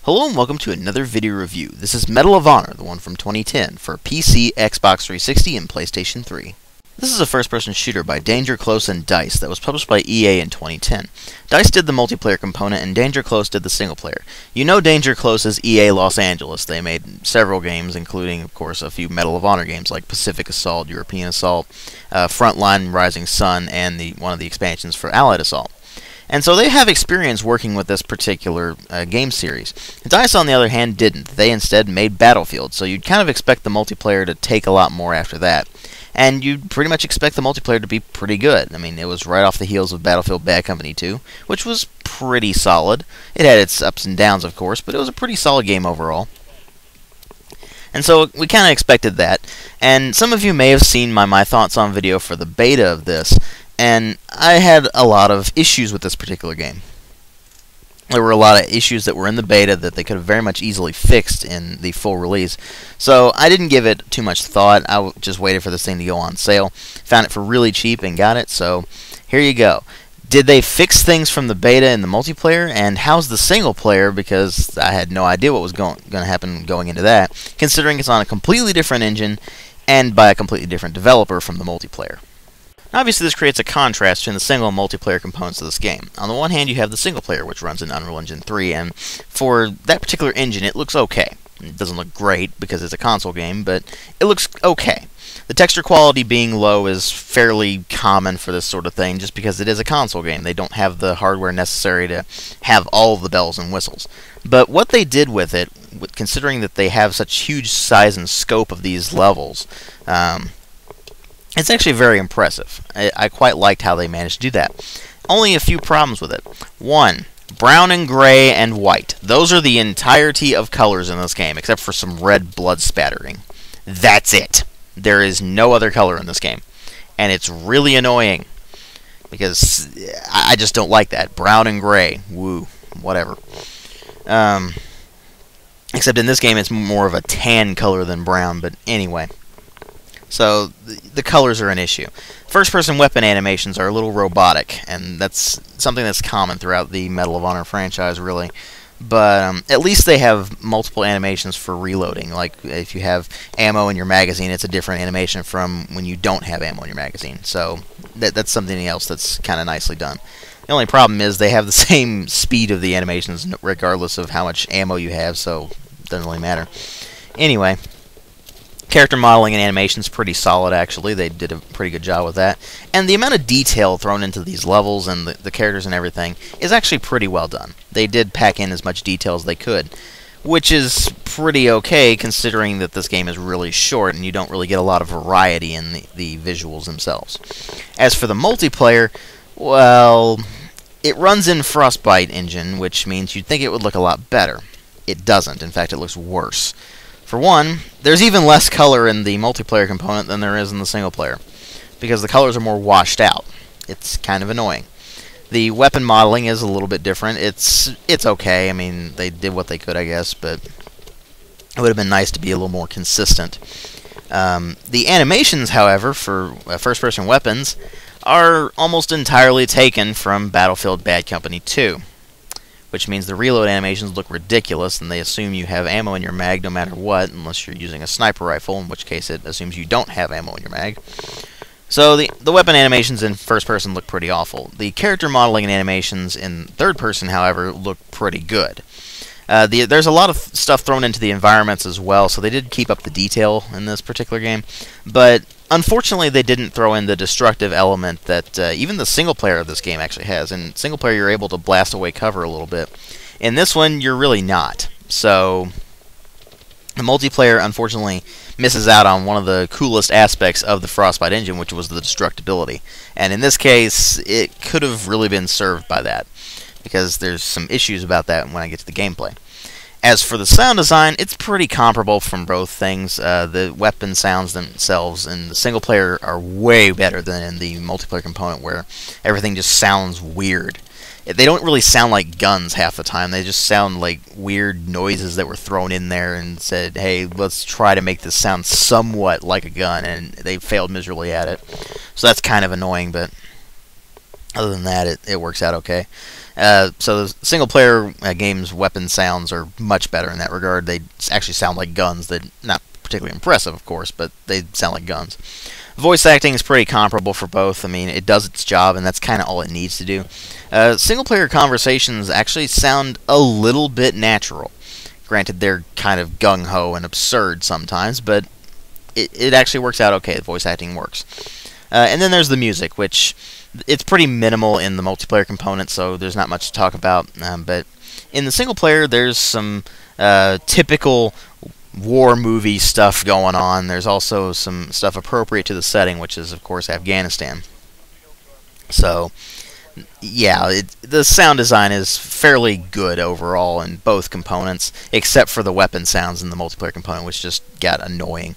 Hello and welcome to another video review. This is Medal of Honor, the one from 2010, for PC, Xbox 360, and PlayStation 3. This is a first-person shooter by Danger Close and DICE that was published by EA in 2010. DICE did the multiplayer component and Danger Close did the single-player. You know Danger Close is EA Los Angeles. They made several games, including, of course, a few Medal of Honor games like Pacific Assault, European Assault, Frontline, Rising Sun, and one of the expansions for Allied Assault. And so they have experience working with this particular game series. DICE, on the other hand, didn't. They instead made Battlefield, so you'd kind of expect the multiplayer to take a lot more after that. And you'd pretty much expect the multiplayer to be pretty good. I mean, it was right off the heels of Battlefield Bad Company 2, which was pretty solid. It had its ups and downs, of course, but it was a pretty solid game overall. And so we kind of expected that. And some of you may have seen my thoughts on video for the beta of this. And I had a lot of issues with this particular game. There were a lot of issues that were in the beta that they could have very much easily fixed in the full release. So I didn't give it too much thought. I just waited for this thing to go on sale. Found it for really cheap and got it. So here you go. Did they fix things from the beta in the multiplayer? And how's the single player? Because I had no idea what was going to happen going into that, considering it's on a completely different engine and by a completely different developer from the multiplayer. Obviously, this creates a contrast between the single and multiplayer components of this game. On the one hand, you have the single player, which runs in Unreal Engine 3, and for that particular engine, it looks okay. It doesn't look great because it's a console game, but it looks okay. The texture quality being low is fairly common for this sort of thing, just because it is a console game. They don't have the hardware necessary to have all of the bells and whistles. But what they did with it, considering that they have such huge size and scope of these levels, it's actually very impressive. I quite liked how they managed to do that. Only a few problems with it. One, brown and gray and white. Those are the entirety of colors in this game, except for some red blood spattering. That's it. There is no other color in this game. And it's really annoying, because I just don't like that. Brown and gray. Woo. Whatever. Except in this game, it's more of a tan color than brown, but anyway. So, the colors are an issue. First-person weapon animations are a little robotic, and that's something that's common throughout the Medal of Honor franchise, really. But at least they have multiple animations for reloading. Like, if you have ammo in your magazine, it's a different animation from when you don't have ammo in your magazine. So, that's something else that's kind of nicely done. The only problem is they have the same speed of the animations regardless of how much ammo you have, so it doesn't really matter. Anyway, character modeling and animation is pretty solid, actually. They did a pretty good job with that. And the amount of detail thrown into these levels and the characters and everything is actually pretty well done. They did pack in as much detail as they could, which is pretty okay considering that this game is really short and you don't really get a lot of variety in the visuals themselves. As for the multiplayer, well, it runs in Frostbite engine, which means you'd think it would look a lot better. It doesn't. In fact, it looks worse. For one, there's even less color in the multiplayer component than there is in the single player, because the colors are more washed out. It's kind of annoying. The weapon modeling is a little bit different. It's okay. I mean, they did what they could, I guess, but it would have been nice to be a little more consistent. The animations, however, for first-person weapons are almost entirely taken from Battlefield Bad Company 2. Which means the reload animations look ridiculous, and they assume you have ammo in your mag no matter what, unless you're using a sniper rifle, in which case it assumes you don't have ammo in your mag. So the weapon animations in first person look pretty awful. The character modeling and animations in third person, however, look pretty good. There's a lot of stuff thrown into the environments as well, so they did keep up the detail in this particular game, but unfortunately they didn't throw in the destructive element that even the single player of this game actually has. In single player you're able to blast away cover a little bit. In this one you're really not. So the multiplayer unfortunately misses out on one of the coolest aspects of the Frostbite engine, which was the destructibility. And in this case it could have really been served by that, because there's some issues about that when I get to the gameplay. As for the sound design, it's pretty comparable from both things. The weapon sounds themselves in the single player are way better than in the multiplayer component, where everything just sounds weird. They don't really sound like guns half the time. They just sound like weird noises that were thrown in there and said, hey, let's try to make this sound somewhat like a gun, and they failed miserably at it. So that's kind of annoying, but other than that, it works out okay. So the single-player game's weapon sounds are much better in that regard. They actually sound like guns. They're not particularly impressive, of course, but they sound like guns. Voice acting is pretty comparable for both. I mean, it does its job, and that's kind of all it needs to do. Single-player conversations actually sound a little bit natural. Granted, they're kind of gung-ho and absurd sometimes, but it actually works out okay. The voice acting works. And then there's the music, which it's pretty minimal in the multiplayer component, so there's not much to talk about. But in the single-player, there's some typical war movie stuff going on. There's also some stuff appropriate to the setting, which is, of course, Afghanistan. So, yeah, the sound design is fairly good overall in both components, except for the weapon sounds in the multiplayer component, which just got annoying.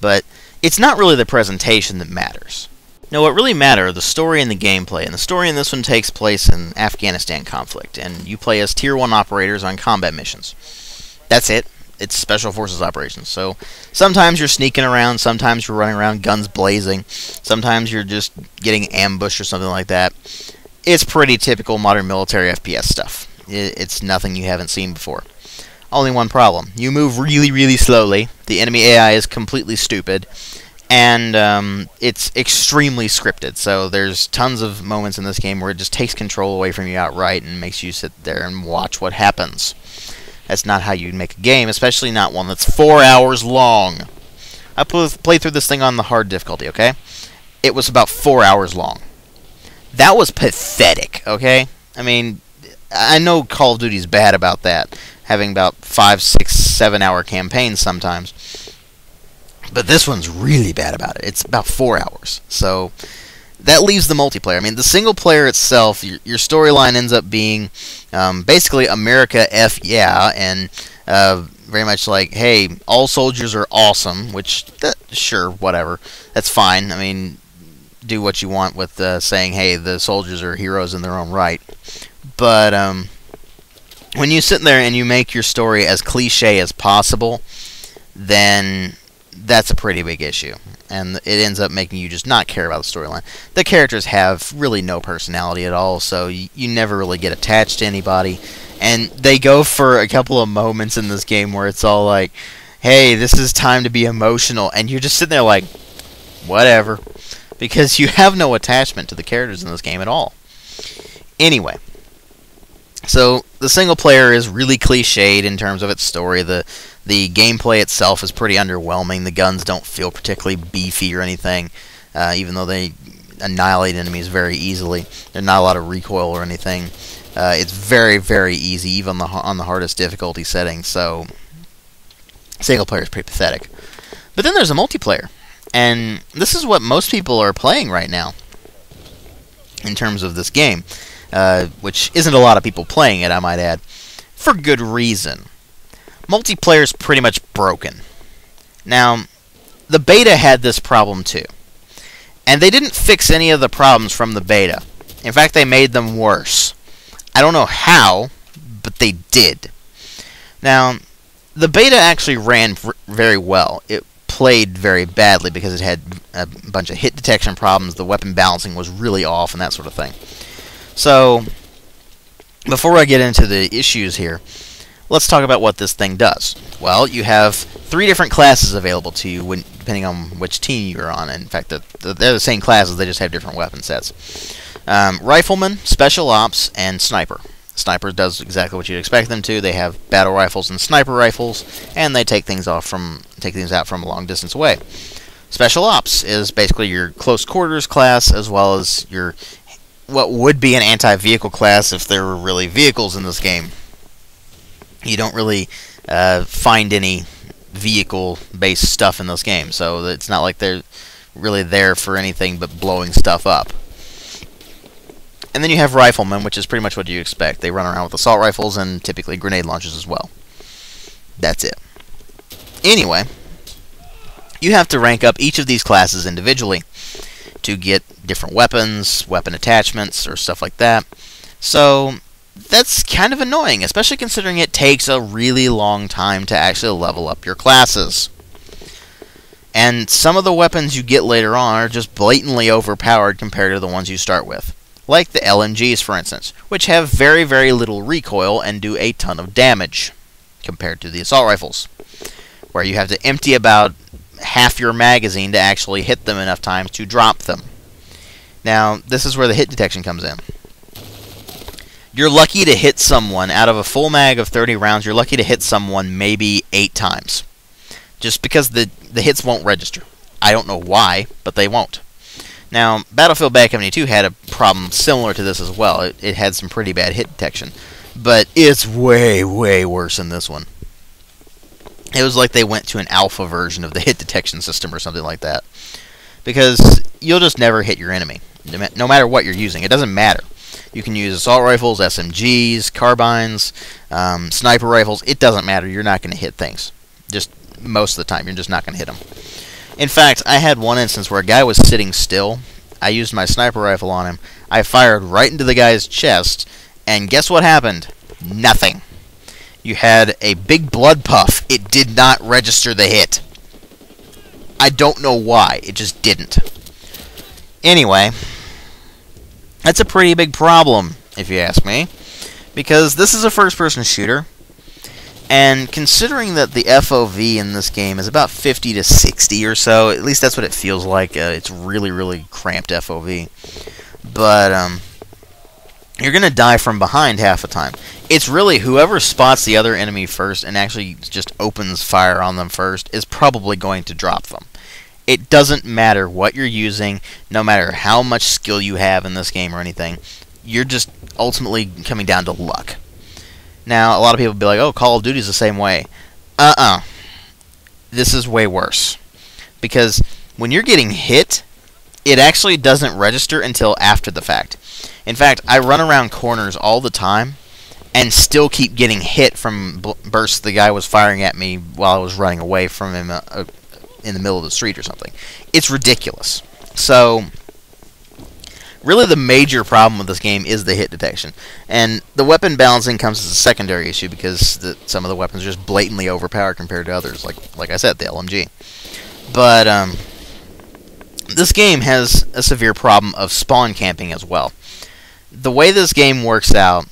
But it's not really the presentation that matters. No, what really matters are the story and the gameplay, and the story in this one takes place in Afghanistan conflict, and you play as Tier 1 operators on combat missions. That's it. It's Special Forces operations. So sometimes you're sneaking around, sometimes you're running around guns blazing, sometimes you're just getting ambushed or something like that. It's pretty typical modern military FPS stuff. It's nothing you haven't seen before. Only one problem. You move really, really slowly. The enemy AI is completely stupid. And it's extremely scripted. So there's tons of moments in this game where it just takes control away from you outright and makes you sit there and watch what happens. That's not how you make a game, especially not one that's 4 hours long. I played through this thing on the hard difficulty, okay? It was about 4 hours long. That was pathetic, okay? I mean, I know Call of Duty's bad about that, having about 5, 6, 7 hour campaigns sometimes. But this one's really bad about it. It's about 4 hours. So that leaves the multiplayer. I mean, the single player itself, your storyline ends up being basically America F yeah, and very much like, hey, all soldiers are awesome, which, sure, whatever. That's fine. I mean, do what you want with saying, hey, the soldiers are heroes in their own right. But when you sit there and you make your story as cliche as possible, then that's a pretty big issue. And it ends up making you just not care about the storyline. The characters have really no personality at all, so you never really get attached to anybody. And they go for a couple of moments in this game where it's all like, hey, this is time to be emotional, and you're just sitting there like, whatever. Because you have no attachment to the characters in this game at all. Anyway, so the single player is really cliched in terms of its story. The gameplay itself is pretty underwhelming. The guns don't feel particularly beefy or anything, even though they annihilate enemies very easily. There's not a lot of recoil or anything. It's very, very easy, even on the hardest difficulty setting. So single player is pretty pathetic. But then there's a multiplayer. And this is what most people are playing right now in terms of this game, which isn't a lot of people playing it, I might add, for good reason. Multiplayer is pretty much broken. Now, the beta had this problem too, and they didn't fix any of the problems from the beta. In fact, they made them worse. I don't know how, but they did. Now, the beta actually ran very well. It played very badly because it had a bunch of hit detection problems, the weapon balancing was really off, and that sort of thing. So, before I get into the issues here, let's talk about what this thing does. Well, you have 3 different classes available to you depending on which team you're on. In fact, they're the same classes, they just have different weapon sets. Rifleman, Special Ops, and Sniper. Sniper does exactly what you'd expect them to. They have battle rifles and sniper rifles, and they take things out from a long distance away. Special Ops is basically your close quarters class, as well as your what would be an anti-vehicle class if there were really vehicles in this game. You don't really find any vehicle-based stuff in this game, so it's not like they're really there for anything but blowing stuff up. And then you have Riflemen, which is pretty much what you expect. They run around with assault rifles and typically grenade launchers as well. That's it. Anyway, you have to rank up each of these classes individually to get different weapons, weapon attachments, or stuff like that. So that's kind of annoying, especially considering it takes a really long time to actually level up your classes. And some of the weapons you get later on are just blatantly overpowered compared to the ones you start with. like the LMGs, for instance, which have very, very little recoil and do a ton of damage compared to the assault rifles, where you have to empty about half your magazine to actually hit them enough times to drop them. Now, this is where the hit detection comes in. You're lucky to hit someone, out of a full mag of 30 rounds, you're lucky to hit someone maybe 8 times. Just because the hits won't register. I don't know why, but they won't. Now, Battlefield Bad Company 2 had a problem similar to this as well. It had some pretty bad hit detection. But it's way, way worse than this one. It was like they went to an alpha version of the hit detection system or something like that. Because you'll just never hit your enemy, no matter what you're using. It doesn't matter. You can use assault rifles, SMGs, carbines, sniper rifles. It doesn't matter. You're not going to hit things. Just most of the time, you're just not going to hit them. In fact, I had one instance where a guy was sitting still. I used my sniper rifle on him. I fired right into the guy's chest, and guess what happened? Nothing. You had a big blood puff. It did not register the hit. I don't know why. It just didn't. Anyway, that's a pretty big problem, if you ask me, because this is a first-person shooter, and considering that the FOV in this game is about 50 to 60 or so, at least that's what it feels like. It's really, really cramped FOV. But you're going to die from behind half the time. It's really whoever spots the other enemy first and actually just opens fire on them first is probably going to drop them. It doesn't matter what you're using, no matter how much skill you have in this game or anything. You're just ultimately coming down to luck. Now, a lot of people will be like, oh, Call of Duty's the same way. This is way worse. Because when you're getting hit, it actually doesn't register until after the fact. In fact, I run around corners all the time and still keep getting hit from bursts the guy was firing at me while I was running away from him in the middle of the street or something. It's ridiculous. So, really the major problem with this game is the hit detection. And the weapon balancing comes as a secondary issue because some of the weapons are just blatantly overpowered compared to others, like I said, the LMG. But this game has a severe problem of spawn camping as well. The way this game works out,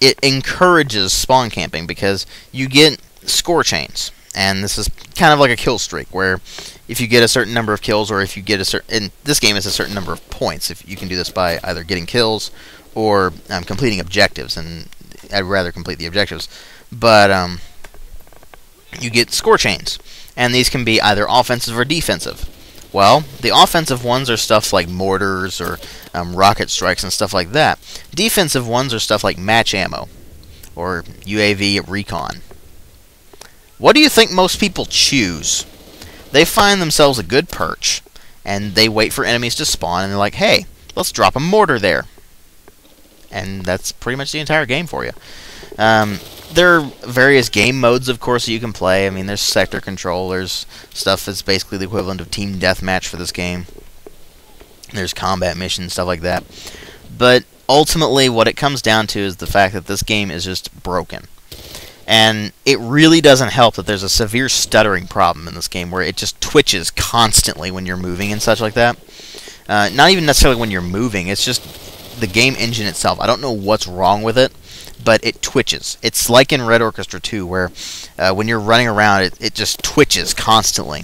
it encourages spawn camping because you get score chains. And this is kind of like a kill streak, where if you get a certain number of kills, or if you get a certain... in this game, it's a certain number of points. If you can do this by either getting kills or completing objectives, and I'd rather complete the objectives. But you get score chains, and these can be either offensive or defensive. Well, the offensive ones are stuff like mortars or rocket strikes and stuff like that. Defensive ones are stuff like match ammo or UAV recon. What do you think most people choose? They find themselves a good perch, and they wait for enemies to spawn, and they're like, hey, let's drop a mortar there. And that's pretty much the entire game for you. There are various game modes, of course, that you can play. I mean, there's sector control, there's stuff that's basically the equivalent of team deathmatch for this game. There's combat missions, stuff like that. But ultimately, what it comes down to is the fact that this game is just broken. And it really doesn't help that there's a severe stuttering problem in this game where it just twitches constantly when you're moving and such like that. Not even necessarily when you're moving, it's just the game engine itself. I don't know what's wrong with it, but it twitches. It's like in Red Orchestra 2 where when you're running around, it just twitches constantly.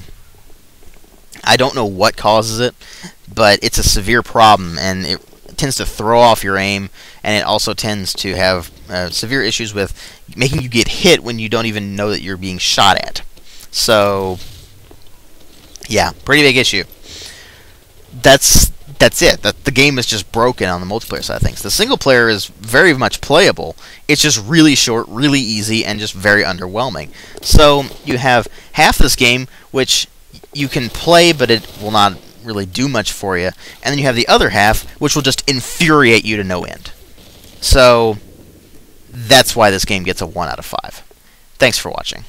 I don't know what causes it, but it's a severe problem, and it tends to throw off your aim, and it also tends to have severe issues with making you get hit when you don't even know that you're being shot at. So, yeah, pretty big issue. That's it. The game is just broken on the multiplayer side of things. The single player is very much playable. It's just really short, really easy, and just very underwhelming. So you have half this game, which you can play, but it will not really do much for you. And then you have the other half, which will just infuriate you to no end. So that's why this game gets a 1 out of 5. Thanks for watching.